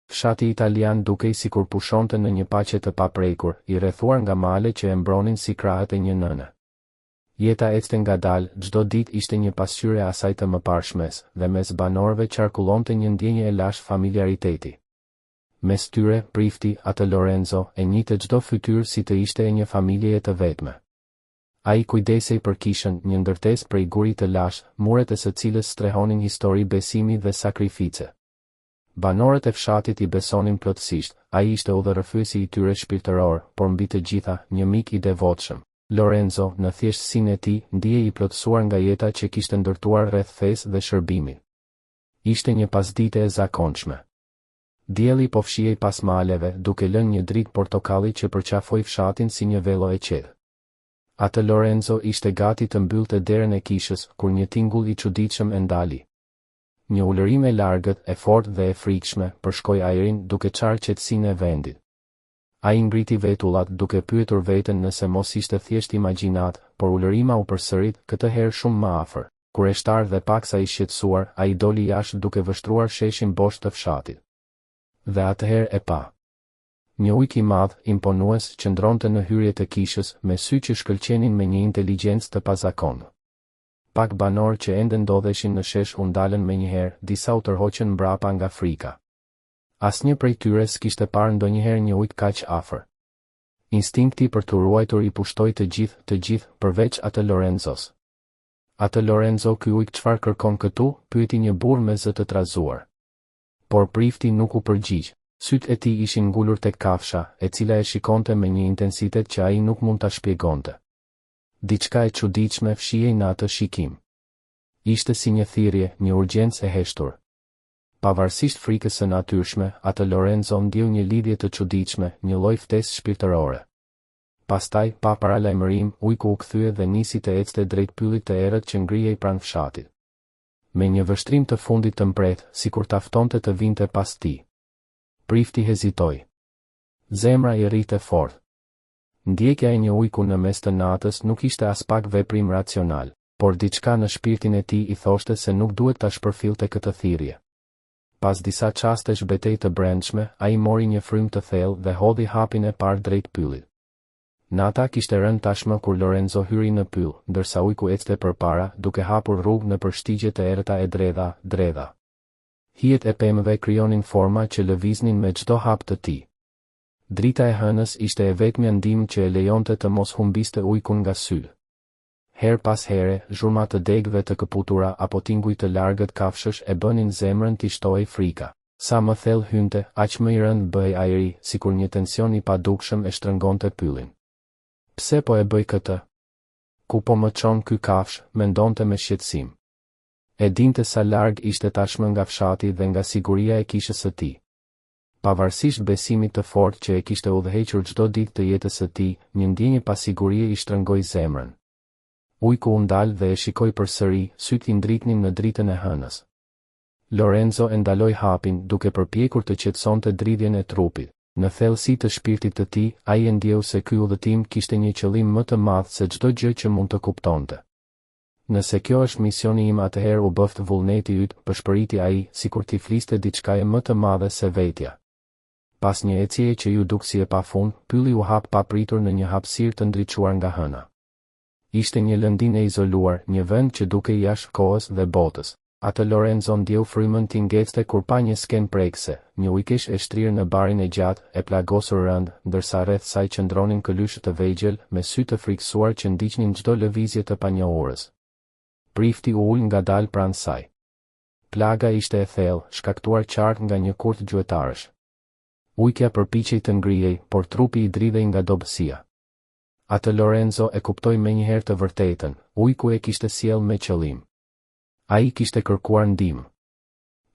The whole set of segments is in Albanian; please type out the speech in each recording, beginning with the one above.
Fshati italian dukej sikur pushonte në një paqe të paprekur, I rrethuar nga male që e mbronin si krahët e një nëne. Jeta ecte ngadalë, çdo ditë ishte një pasqyrë e asaj të mëparshmes, dhe mes banorëve qarkullonte një ndjenjë e lashtë familjariteti. Mes tyre, prifti, atë Lorenzo, e njihte çdo fytyrë si të ishte e një familjeje të vetme. Ai kujdesej për kishën, një ndërtesë prej gurit të lashtë, muret e së cilës strehonin histori besimi dhe sakrifice. Banorët e fshatit I besonin plotësisht, ai ishte udhërrëfyesi I tyre shpirtëror, por mbi të gjitha, një mik I devotshëm. Lorenzo, në thjeshtësinë e tij, ndihej I plotësuar nga jeta që kishte ndërtuar rreth fesë dhe shërbimit. Ishte një pasdite e zakonshme. Dielli po fshihej pas maleve, duke lënë një dritë portokalli që përqafoi fshatin si një vello e qetë. Atë Lorenzo ishte gati të mbyllte derën e kishës, kur një tingull I çuditshëm e ndali. Një ulërim e largët, e fortë dhe e frikshme, përshkoi ajrin duke çarë qetësinë e vendit. Ai ngriti vetullat duke pyetur veten nëse mos ishte thjesht imagjinat, por ulërima u përsërit, këtë herë shumë më afër. Kur e shtar dhe paksa I shqetësuar, ai doli jashtë duke vështruar sheshin bosh të fshatit. Dhe atëherë e pa. Një ujk I madh, imponues, qëndronte në hyrje të kishës, me sy që shkëlqenin me një inteligjencë të pazakontë. Pak banorë që ende ndodheshin në shesh u ndalën menjëherë, disa u tërhoqën mbrapa nga frika. Asnjë prej tyre s'kishte parë ndonjëherë një ujk kaq afër. Instinkti për të ruajtur I pushtoi të gjithë, përveç atë Lorenzos. Atë Lorenzo, ky ujk çfarë kërkon këtu? Pyeti një burr me zë të trazuar. Por prifti nuk u përgjigj. Sytë e tij ishin ngulur tek kafsha, e cila e shikonte me një intensitet që ai nuk mund ta shpjegonte. Diçka e çuditshme fshihej në atë shikim. Ishte si një thirrje, një urgjencë e heshtur. Pavarësisht frikës së natyrshme, atë Lorenzo ndjeu një lidhje të çuditshme, një lloj ftesë shpirtërore. Pastaj, pa paralajmërim, ujku u kthye dhe nisi të ecte drejt pyllit të errët që ngrihej pranë fshatit. Me një vështrim të fundit të mbret, sikur ta ftonte të vinte pas tij. Prifti hezitoi. Zemra I rrite fort. Ndjekja e një ujku në mes të natës nuk ishte as pak veprim racional, por diçka në shpirtin e tij I thoshte se nuk duhet ta shpërfillte këtë thirrje. Pas disa çastesh betejë të brendshme, ai mori një frym të thellë dhe hodhi hapin e parë drejt pyllit. Nata kishte rënë tashmë kur Lorenzo hyri në pyll, ndërsa ujku ecte përpara, duke hapur rrugë në përshtigje të errëta e dredha. Hijet e pemëve krijonin forma që lëviznin me çdo hap të tij. Drita e hënës ishte e vetmja ndihmë që e lejonte të mos humbiste ujkun nga sy. Her pas here, zhurma të degëve të këputura apo tinguj të largët kafshësh e bënin zemrën t'i shtohej frika. Sa më thellë hynte, aq më I rënd bëhej ajri, sikur një tension I padukshëm e shtrëngonte pyllin. Pse po e bëj këtë? Ku po më çon ky kafsh, mendonte me shqetësim. E dinte sa larg ishte tashmë nga fshati dhe nga siguria e kishës së tij. Pavarësisht besimit të fortë që e kishte udhëhequr çdo ditë të jetës së tij, një ndjenjë pasigurie I shtrëngoi zemrën. Ujku u ndal dhe e shikoi përsëri, syt I ndritnin në dritën e hënës. Lorenzo e ndaloi hapin, duke përpjekur të qetësonte dridhjen e trupit. Në thellësi të shpirtit të tij, ai e ndjeu se ky udhëtim kishte një qëllim më të madh se çdo gjë që mund të kuptonte. Nëse kjo është misioni im, atëherë u bëft vullneti yt, përshpëriti ai, sikur t'i fliste diçkaje më të madhe se vetja. Pas një ecjeje që ju duk si e pafund, pylli u hap papritur në një hapësirë të ndriçuar nga hëna. Ishte një lëndinë e izoluar, një vend që dukej jashtë kohës dhe botës. Atë Lorenzo ndjeu frymën t'i ngecte kur pa një sken prekse, një ujkesh e shtrirë në barin e gjatë, e plagosur rënd, ndërsa rreth saj qëndronin këlyshë të vegjël, me sy të frikësuar që ndiqnin çdo lëvizje të panjohurës. Prifti u ul ngadalë pranë saj. Plaga ishte e thellë, shkaktuar qartë nga një kurth gjuetarësh. Ujkja përpiqej të ngrihej, por trupi I dridhej nga dobësia. Atë Lorenzo e kuptoi menjëherë të vërtetën, ujku e kishte sjellë me qëllim. Ai kishte kërkuar ndihmë.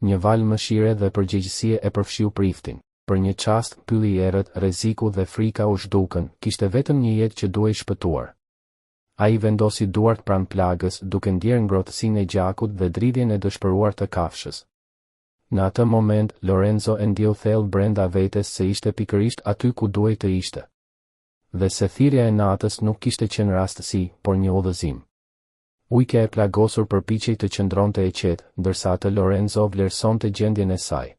Një val mëshire dhe përgjegjësie e përfshiu priftin. Për një çast, pylli I errët, rreziku dhe frika u zhdukën, kishte vetëm një jetë që duhej shpëtuar. Ai vendosi duart pranë plagës, duke ndjerë ngrohtësinë e gjakut dhe dridhjen e dëshpëruar të kafshës. Në atë moment, Lorenzo e ndjeu thellë brenda vetes se ishte pikërisht aty ku duhej të ishte. Dhe se thirrja e natës nuk kishte qenë rastësi, por një udhëzim. Ujkja e plagosur përpiqej të qëndronte e qetë, ndërsa atë Lorenzo vlerësonte gjendjen e saj.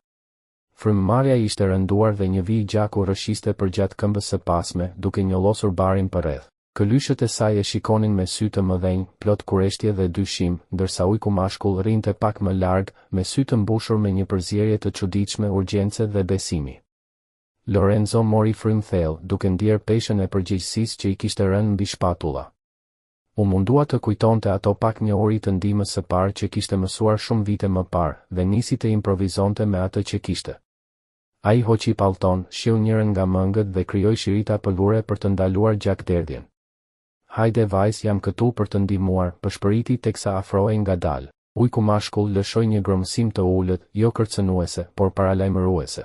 Frymëmarrja ishte rënduar dhe një vijë gjaku rrëshiste përgjatë këmbës së pasme, duke njollosur barin përreth. Këlyshët e saj e shikonin me sy të mëdhenj, plot kureshtje dhe dyshim, ndërsa ujku mashkull rrinte pak më larg, me sy të mbushur me një përzierje të çuditshme urgjence dhe besimi. Lorenzo mori frymë thellë, duke ndier peshën e përgjegjësisë që i kishte rënë mbi shpatulla. U mundua të kujtonte ato pak një uri të ndihmës së parë që kishte mësuar shumë vite më parë, dhe nisi të improvizonte me atë që kishte. Ai hoqi pallton, shiu njërin nga mëngët dhe krijoi shirita pëlhure për të ndaluar gjakderdhjen. Hajde vajz, jam këtu për të ndihmuar, përshpëriti teksa afrohej ngadalë. Ujku mashkull lëshoi një gromësim të ulët, jo kërcënuese, por paralajmëruese.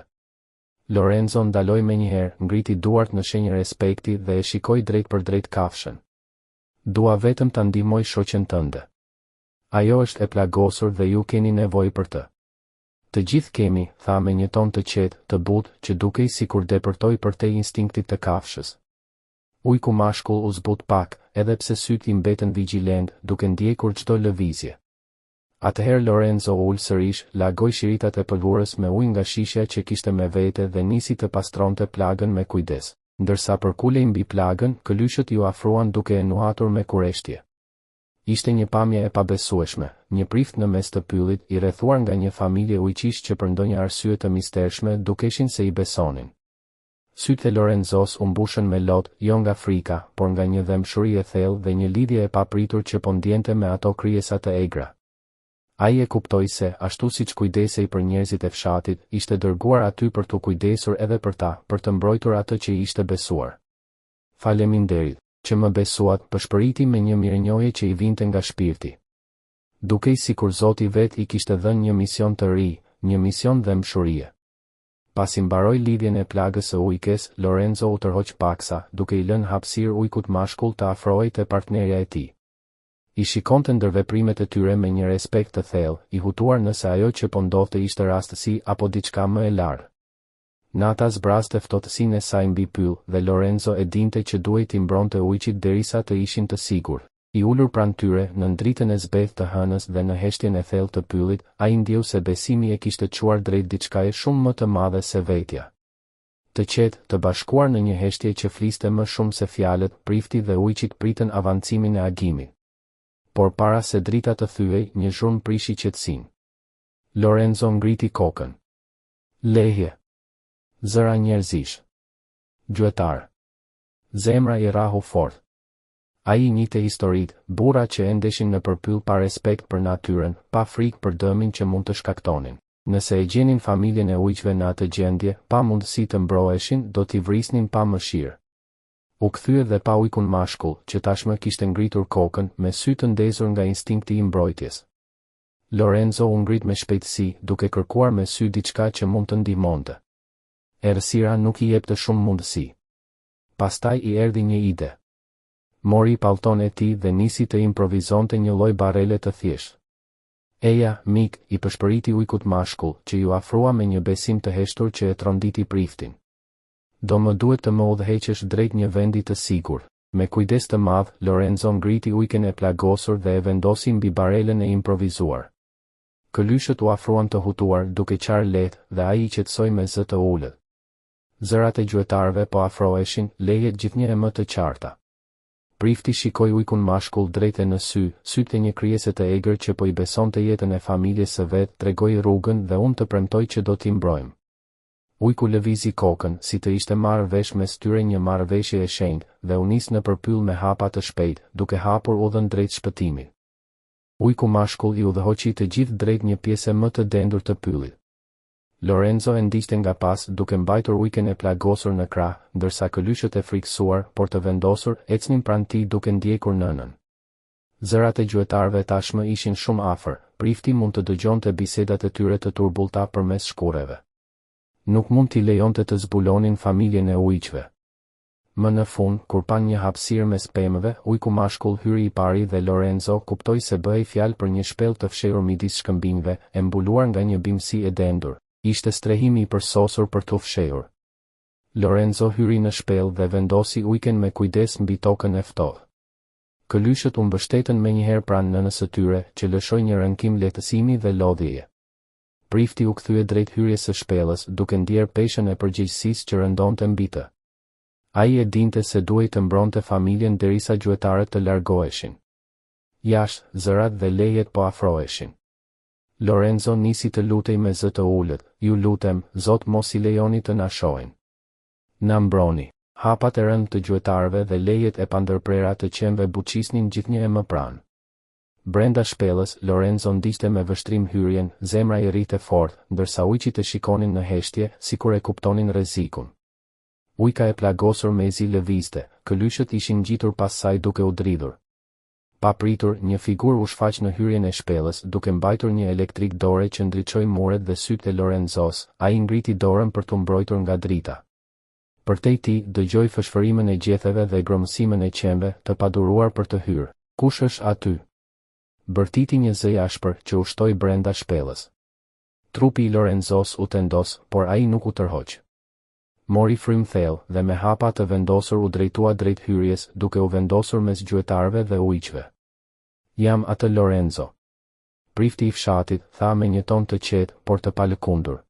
Lorenzo ndaloi menjëherë, ngriti duart në shenjë respekti dhe e shikoi drejt për drejt kafshën. Dua vetëm ta ndihmoj shoqen tënde. Ajo është e plagosur dhe ju keni nevojë për të. Të gjithë kemi, tha me një ton të qetë, të butë, që dukej sikur depërtoi përtej instinktit të kafshës. Ujku mashkull u zbut pak, edhe pse sytë i mbetën vigjilent, duke ndjekur çdo lëvizje. Atëherë Lorenzo ul sërish, lagoi shiritat e pëlhurës me ujë nga shishja që kishte me vete dhe nisi të pastronte plagën me kujdes. Ndërsa përkulej mbi plagën, këlyshët ju afruan duke e nuhatur me kureshtje. Ishte një pamje e pabesueshme, një prift në mes të pyllit, i rrethuar nga një familje ujqish që për ndonjë arsye të mistershme dukeshin se i besonin. Sytë e Lorenzos u mbushën me lot, jo nga frika, por nga një dëmshuri e thellë dhe një lidhje e papritur që po ndjente me ato krijesa të egra. Ai e kuptoi se, ashtu siç kujdesej për njerëzit e fshatit, ishte dërguar aty për t'u kujdesur edhe për ta, për të mbrojtur atë që i ishte besuar. Faleminderit, që më besuat, përshpëriti me një mirënjohje që i vinte nga shpirti. Dukej sikur Zoti vet i kishte dhënë një mision të ri, një mision dëmshurie. Pasi mbaroi lidhjen e plagës së ujkes, Lorenzo u tërhoq paksa, duke i lënë hapësirë ujkut mashkull të afrohej te partnerja e tij. I shikonte ndër veprimet e tyre me një respekt të thellë, i hutuar nëse ajo që po ndodhte ishte rastësi apo diçka më e larë. Nata zbraste ftohtësinë e saj mbi pyll, dhe Lorenzo e dinte që duhej t'i mbronte ujqit derisa të ishin të sigurt. I ulur pranë tyre, në ndritën e zbeth të hënës dhe në heshtjen e thellë të pyllit, ai ndjeu se besimi e kishte çuar drejt diçkaje shumë më të madhe se vetja. Të qetë, të bashkuar në një heshtje që fliste më shumë se fjalët, prifti dhe ujqit pritën avancimin e agimit. Por para se drita të thyej, një zhurmë prishi qetësinë. Lorenzo ngriti kokën. Lehje. Zëra njerëzish. Gjuetar. Zemra i rahu fort. Ai njihte historitë, burra që endeshin në përpyll pa respekt për natyrën, pa frikë për dëmin që mund të shkaktonin. Nëse e gjenin familjen e ujqve në atë gjendje, pa mundësi të mbroheshin, do t'i vrisnin pa mëshirë. U kthye dhe pa ujkun mashkull, që tashmë kishte ngritur kokën, me sy të ndezur nga instinkti i mbrojtjes. Lorenzo u ngrit me shpejtësi, duke kërkuar me sy diçka që mund të ndihmonte. Errësira nuk i jepte shumë mundësi. Pastaj i erdhi një ide. Mori pallton e tij dhe nisi të improvizonte një lloj barele të thjeshtë. Eja, mik, i përshpëriti ujkut mashkull, që ju afrua me një besim të heshtur që e tronditi priftin. Do më duhet të më udhëheqësh drejt një vendi të sigurt. Me kujdes të madh, Lorenzo ngriti ujken e plagosur dhe e vendosi mbi barelen e improvizuar. Këlyshët u afruan të hutuar, duke qarë lehtë, dhe ai i qetësoi me zë të ulët. Zërat e gjuetarëve po afroheshin, lejet gjithnjë më të qarta. Prifti shikoi ujkun mashkull drejt e në sy, sytë e një krijese të egër që po i besonte jetën e familjes së vet, tregoi rrugën dhe unë të premtoj që do t'i mbrojmë. Ujku lëvizi kokën, si të ishte marrë vesh mes tyre një marrëveshje e shenjtë, dhe u nis në përpyll me hapa të shpejtë, duke hapur udhën drejt shpëtimit. Ujku mashkull i udhëhoqi të gjithë drejt një pjese më të dendur të pyllit. Lorenzo e ndiqte nga pas, duke mbajtur ujken e plagosur në krah, ndërsa këlyshët e frikësuar, por të vendosur, ecnin pranë tij duke ndjekur nënën. Zërat e gjuetarëve tashmë ishin shumë afër, prifti mund të dëgjonte bisedat e tyre të turbullta përmes shkurreve. Nuk mund t'i lejonte të zbulonin familjen e ujqve. Më në fund, kur pan një hapësirë mes pemëve, ujku mashkull hyri i pari dhe Lorenzo kuptoi se bëhej fjalë për një shpellë të fshehur midis shkëmbinjve, e mbuluar nga një bimësi e dendur. Ishte strehimi i përsosur për t'u fshehur. Lorenzo hyri në shpellë dhe vendosi ujken me kujdes mbi tokën e ftohtë. Këlyshët u mbështetën menjëherë pranë nënës së tyre, që lëshoi një rënkim lehtësimi dhe lodhjeje. Prifti u kthye drejt hyrjes së shpellës, duke ndier peshën e përgjegjësisë që rëndonte mbi të. Ai e dinte se duhej të mbronte familjen derisa gjuetarët të largoheshin. Jashtë, zërat dhe lejet po afroheshin. Lorenzo nisi të lutej me zë të ulët, ju lutem, Zot mos I lejoni të na shohin. Na mbroni. Hapat e rënd të gjuetarëve dhe lejet e pandërprera të qenve buçisnin gjithnjë e më pranë. Brenda shpellës, Lorenzo ndiqte me vështrim hyrjen, zemra I rrite fort, ndërsa ujqit e shikonin në heshtje, sikur e kuptonin rrezikun. Ujka e plagosur mezi lëvizte, këlyshët ishin ngjitur pas saj duke u dridhur. Pa pritur, një figurë u shfaq në hyrjen e shpellës, duke mbajtur një elektrik dore që ndriçoi muret dhe sytë e Lorenzos. Ai ngriti dorën për t'u mbrojtur nga drita. Përtej tij, dëgjoi fshfërimën e gjetheve dhe gromësimin e qenve, të paduruar për të hyrë. Kush është aty? Bërtiti një zë I ashpër që u shtoi brenda shpellës. Trupi I Lorenzos u tendos, por ai nuk u tërhoq. Mori frym thellë dhe me hapa të vendosur u drejtua drejt hyrjes, duke u vendosur mes gjuetarëve dhe ujqve. Jam atë Lorenzo. Prifti I fshatit tha me një ton të qetë, por të palëkundur.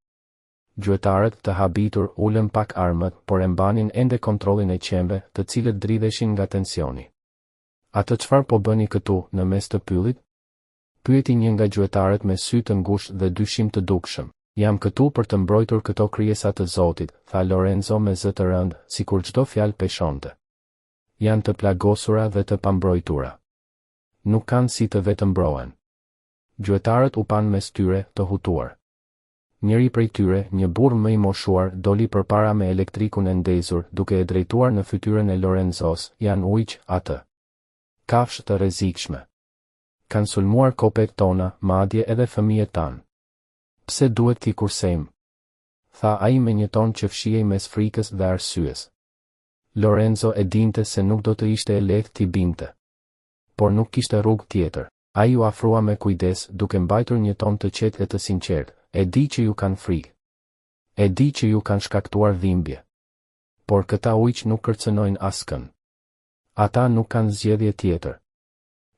Gjuetarët të habitur ulën pak armët, por e mbanin ende kontrollin e qenve, të cilët dridheshin nga tensioni. Atë çfarë po bëni këtu, në mes të pyllit? Pyeti një nga gjuetarët me sy të ngushtë dhe dyshim të dukshëm. Jam këtu për të mbrojtur këto krijesa të Zotit, tha Lorenzo me zë të rëndë, sikur çdo fjalë peshonte. Janë të plagosura dhe të pambrojtura. Nuk kanë si të vetë mbrohen. Gjuetarët u pan mes tyre, të hutuar. Njëri prej tyre, një burr më I moshuar, doli përpara me elektrikun e ndezur, duke e drejtuar në fytyrën e Lorenzos. Janë ujq, atë. Kafshë të rrezikshme. Kanë sulmuar kopet tona, madje edhe fëmijët tanë. Pse duhet t'i kursejmë? Tha ai me një ton që fshihej mes frikës dhe arsyes. Lorenzo e dinte se nuk do të ishte e lehtë t'i binte. Por nuk kishte rrugë tjetër. Ai u afrua me kujdes, duke mbajtur një ton të qetë e të sinqertë. E di që ju kanë frikë. E di që ju kanë shkaktuar dhimbje. Por këta ujq nuk kërcënojnë askën. Ata nuk kanë zgjedhje tjetër.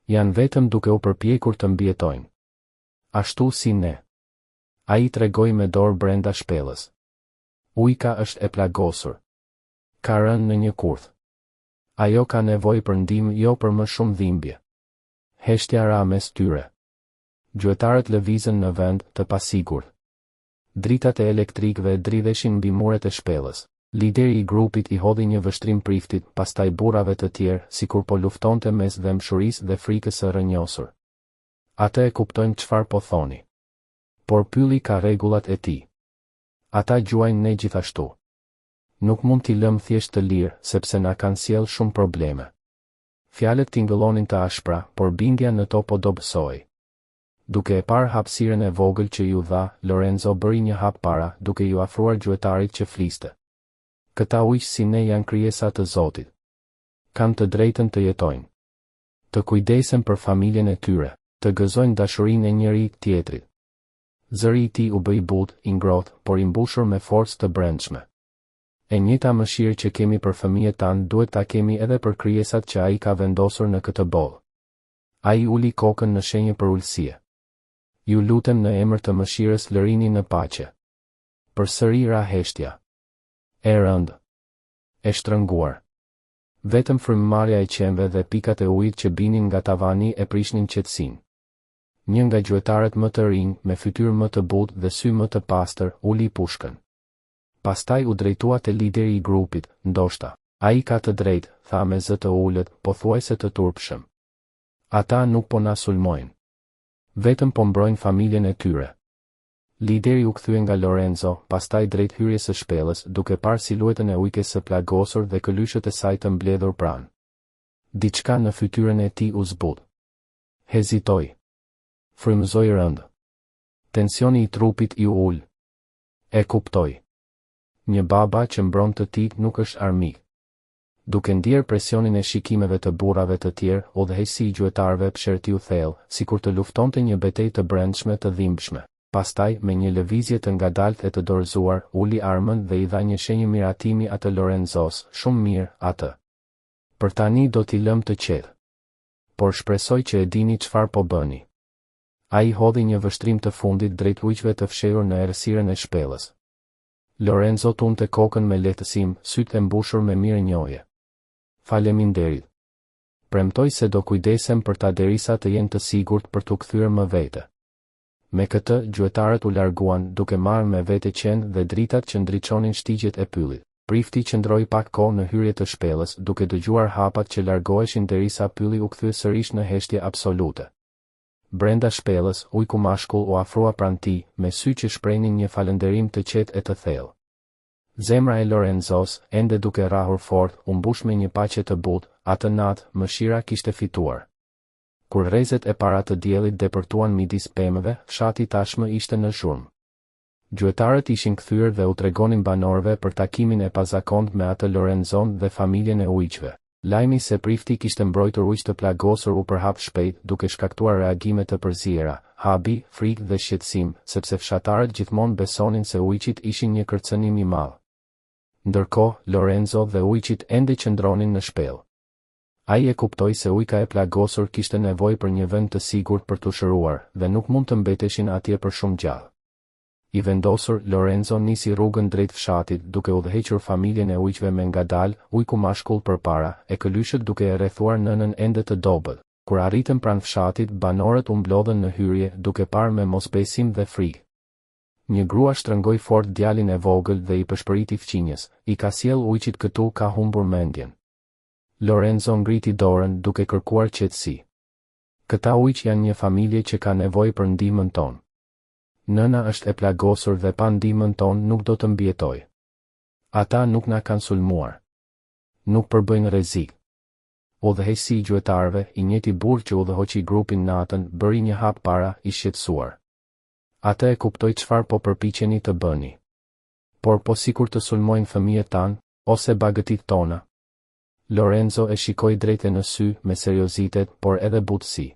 Janë vetëm duke u përpjekur të mbijetojnë. Ashtu si ne. Ai tregoi me dorë brenda shpellës. Ujka është e plagosur. Ka rënë në një kurth. Ajo ka nevojë për ndihmë, jo për më shumë dhimbje. Heshtja ra mes tyre. Gjuetarët lëvizën në vend, të pasigurt. Dritat e elektrikëve dridheshin mbi muret e shpellës. Lideri I grupit I hodhi një vështrim priftit, pastaj burrave të tjerë, sikur po luftonte mes dëmshurisë dhe frikës së rrënjosur. Ata e kuptojnë çfarë po thoni. Por pylli ka rregullat e tij. Ata gjuajnë ne gjithashtu. Nuk mund t'i lëm thjesht të lirë, sepse na kanë sjell shumë probleme. Fjalët tingëllonin të ashpra, por bindja në to po dobësoi. Duke e parë hapësirën e vogël që ju dha, Lorenzo bëri një hap para, duke ju afruar gjuetarit që fliste. Këta ujq si ne janë krijesa të Zotit. Kanë të drejtën të jetojnë. Të kujdesen për familjen e tyre, të gëzojnë dashurinë e njëri tjetrit. Zëri I tij u bë I butë, I ngrohtë, por I mbushur me forcë të brendshme. E njëjta mëshirë që kemi për fëmijët tanë duhet ta kemi edhe për krijesat që ai ka vendosur në këtë botë. Ai uli kokën në shenjë për ulësie. Ju lutem në emër të mëshirës lërini në paqe. Përsëri ra heshtja. E rëndë. E shtrënguar. Vetëm frymëmarrja e qenve dhe pikat e ujit që binin nga tavani e prishnin qetësinë. Një nga gjuetarët më të rinj, me fytyrë më të butë dhe sy më të pastër, uli pushkën. Pastaj u drejtua te lideri I grupit, ndoshta. Ai ka të drejtë, tha me zë të ulët, pothuajse të turpshëm. Ata nuk po na sulmojnë. Vetëm po mbrojnë familjen e tyre. Lideri u kthye nga Lorenzo, pastaj drejt hyrjes së shpellës, duke parë siluetën e ujkes së plagosur dhe këlyshët e saj të mbledhur pranë. Diçka në fytyrën e tij u zbut. Hezitoi. Frymëzoi rënd. Tensioni I trupit I ul. E kuptoi. Një baba që mbron të tij nuk është armik. Duke ndier presionin e shikimeve të burrave të tjerë, udhëheqësi I gjuetarëve pshertiu thellë, sikur të luftonte një betejë të brendshme të dhimbshme. Pastaj, me një lëvizje të ngadaltë e të dorëzuar, uli armën dhe I dha një shenjë miratimi atë Lorenzos. Shumë mirë, atë. Për tani do t'i lëm të qetë. Por shpresoj që e dini çfarë po bëni. Ai hodhi një vështrim të fundit drejt ujqve të fshehur në errësirën e shpellës. Lorenzo tunte kokën me lehtësim, sytë e mbushur me mirënjohje. Faleminderit. Premtoj se do kujdesem për ta derisa të jenë të sigurt për t'u kthyer më vete. Me këtë, gjuetarët u larguan, duke marrë me vete qenë dhe dritat që ndriçonin shtigjet e pyllit. Prifti qëndroi pak kohë në hyrje të shpellës, duke dëgjuar hapat që largoheshin derisa pylli u kthye sërish në heshtje absolute. Brenda shpellës, ujku mashkull u afrua pranë tij, me sy që shprenin një falënderim të qetë e të thellë. Zemra e Lorenzos, ende duke rrahur fort, u mbush me një paqe të butë, atë natë, mëshira kishte fituar. Kur rrezet e para të diellit depërtuan midis pemëve, fshati tashmë ishte në zhurmë. Gjuetarët ishin kthyer dhe u tregonin banorëve për takimin e pazakont me atë Lorenzon dhe familjen e ujqve. Lajmi se prifti kishte mbrojtur ujq të plagosur u përhap shpejt, duke shkaktuar reagime të përziera, habi, frikë dhe shqetësim, sepse fshatarët gjithmonë besonin se ujqit ishin një kërcënim i madh. Ndërkohë, Lorenzo dhe ujqit ende qëndronin në shpellë. Ai e kuptoi se ujka e plagosur kishte nevojë për një vend të sigurt për t'u shëruar, dhe nuk mund të mbeteshin atje për shumë gjallë. I vendosur, Lorenzo nisi rrugën drejt fshatit, duke udhëhequr familjen e ujqve me ngadalë, ujku mashkull përpara, e këlyshët duke e rrethuar nënën ende të dobët. Kur arritën pranë fshatit, banorët u mblodhen në hyrje, duke parë me mosbesim dhe frikë. Një grua shtrëngoi fort djalin e vogël dhe i përshpëriti fqinjes, i ka sjell ujqit këtu, ka humbur mendjen. Lorenzo ngriti dorën, duke kërkuar qetësi. Këta ujq janë një familje që ka nevojë për ndihmën tonë. Nëna është e plagosur dhe pa ndihmën tonë nuk do të mbijetoj. Ata nuk na kanë sulmuar. Nuk përbëjnë rrezik. Udhëheqësi i gjuetarëve, i njëjti burr që udhëhoqi grupin natën, bëri një hap para, i shqetësuar. Ata e kuptoi çfarë po përpiqeni të bëni. Por po sikur të sulmojnë fëmijët tanë, ose bagëtit tona. Lorenzo e shikoi drejtë në sy, me seriozitet, por edhe butësi.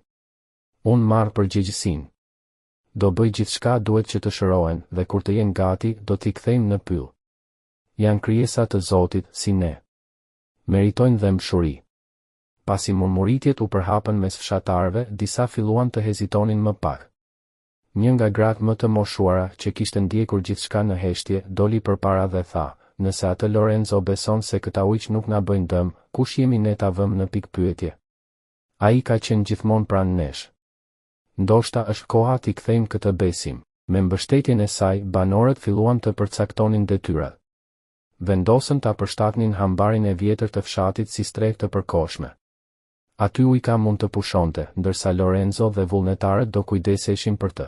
Unë marr përgjegjësinë. Do bëj gjithçka duhet që të shërohen, dhe kur të jenë gati, do t'i kthejmë në pyll. Janë krijesa të Zotit, si ne. Meritojnë dhe mshuri. Pasi murmuritjet u përhapën mes fshatarëve, disa filluan të hezitonin më pak. Një nga gratë më të moshuara, që kishte ndjekur gjithçka në heshtje, doli përpara dhe tha: "Nëse atë Lorenzo beson se këta ujq nuk na bëjnë dëm, kush jemi ne ta vëmë në pikë pyetje? Ai ka qenë gjithmonë pranë nesh. Ndoshta është koha t'i kthejmë këtë besim." Me mbështetjen e saj, banorët filluan të përcaktonin detyrat. Vendosën ta përshtatnin hambarin e vjetër të fshatit si strehë të përkohshme. Aty ujka mund të pushonte, ndërsa Lorenzo dhe vullnetarët do kujdeseshin për të.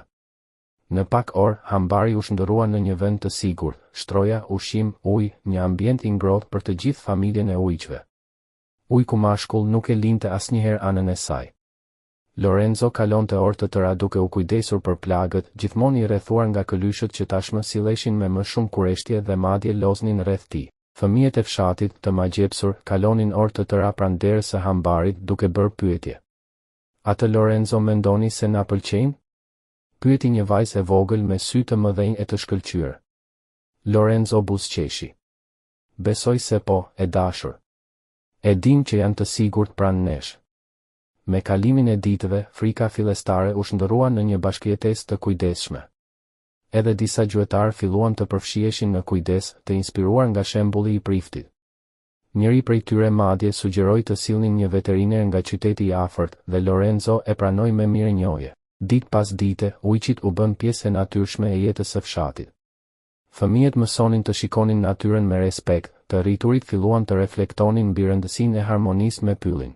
Në pak orë, hambari u shndërrua në një vend të sigurt, shtroja, ushqim, ujë, një ambient i ngrohtë për të gjithë familjen e ujqve. Ujku mashkull nuk e linte asnjëherë anën e saj. Lorenzo kalonte orë të tëra duke u kujdesur për plagët, gjithmonë i rrethuar nga këlyshët që tashmë silleshin me më shumë kureshtje dhe madje loznin rreth tij. Fëmijët e fshatit, të magjepsur, kalonin orë të tëra pranë derës së hambarit duke bërë pyetje. Atë Lorenzo mendoni se na pëlqejnë? Pyeti një vajzë e vogël me sy të mëdhenj e të shkëlqyer. Lorenzo buzëqeshi. Besoj se po, e dashur. E dim që janë të sigurt pranë nesh. Me kalimin e ditëve, frika fillestare u shndërrua në një bashkëjetesë të kujdesshme. Edhe disa gjuetarë filluan të përfshiheshin në kujdes, të inspiruar nga shembulli i priftit. Njëri prej tyre madje sugjeroi të sillnin një veteriner nga qyteti i afërt, dhe Lorenzo e pranoi me mirënjohje. Ditë pas dite, ujqit u bën pjesë e natyrshme e jetës së fshatit. Fëmijët mësonin të shikonin natyrën me respekt, të rriturit filluan të reflektonin mbi rëndësinë e harmonisë me pyllin.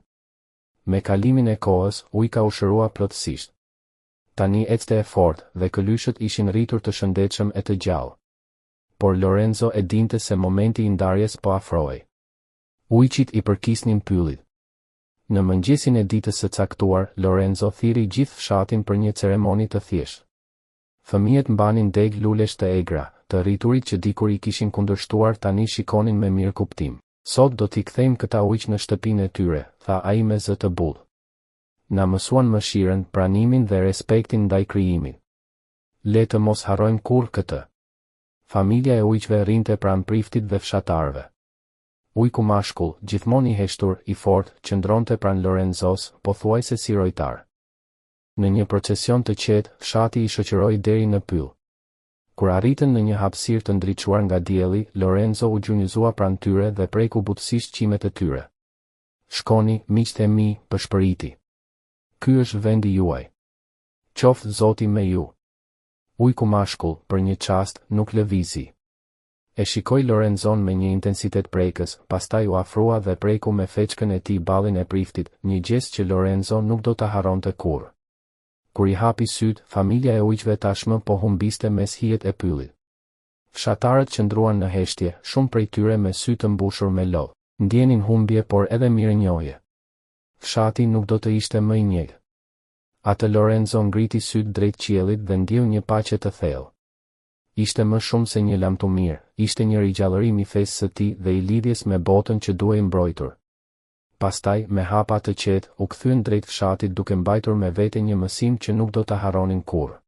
Me kalimin e kohës, ujka u shërua plotësisht. Tani ecte e fortë dhe këlyshët ishin rritur të shëndetshëm e të gjallë. Por Lorenzo e dinte se momenti i ndarjes po afrohej. Ujqit i përkisnin pyllit. Në mëngjesin e ditës së caktuar, Lorenzo thiri gjithë fshatin për një ceremoni të thjeshtë. Fëmijët mbanin deg lulesh të egra, të rriturit që dikur i kishin kundërshtuar tani shikonin me mirë kuptim. Sot do t'i kthejmë këta ujq në shtëpinë e tyre, tha ai me zë të butë. Na mësuan mëshirën, pranimin dhe respektin ndaj krijimit. Le të mos harrojmë kurrë këtë. Familja e ujqve rrinte pranë priftit dhe fshatarëve. Ujku mashkull, gjithmonë i heshtur, i fortë, qëndronte pranë Lorenzos, pothuajse si rojtar. Në një procesion të qetë, fshati i shoqëroi deri në pyll. Kur arritën në një hapësirë të ndriçuar nga dielli, Lorenzo u gjunjëzua pranë tyre dhe preku butësisht qimet e tyre. Shkoni, miqtë e mi, pëshpëriti. Ky është vendi juaj. Qoftë Zoti me ju. Ujku mashkull, për një çast, nuk lëvizi. E shikoi Lorenzon me një intensitet prekës, pastaj u afrua dhe preku me feçkën e tij ballin e priftit, një gjest që Lorenzo nuk do ta harronte kurrë. Kur i hapi syt, familja e ujqve tashmë po humbiste mes hijet e pyllit. Fshatarët qëndruan në heshtje, shumë prej tyre me sy të mbushur me lodh. Ndjenin humbje por edhe mirënjohje. Fshati nuk do të ishte më i njëjtë. Atë Lorenzo ngriti syt drejt qiellit dhe ndjeu një paqe të thellë. Ishte më shumë se një lamtumir, ishte një rigjallërim i fesë së tij dhe i lidhjes me botën që duhej mbrojtur. Pastaj, me hapa të qetë, u kthyen drejt fshatit duke mbajtur me vete një mësim që nuk do ta harronin kurrë.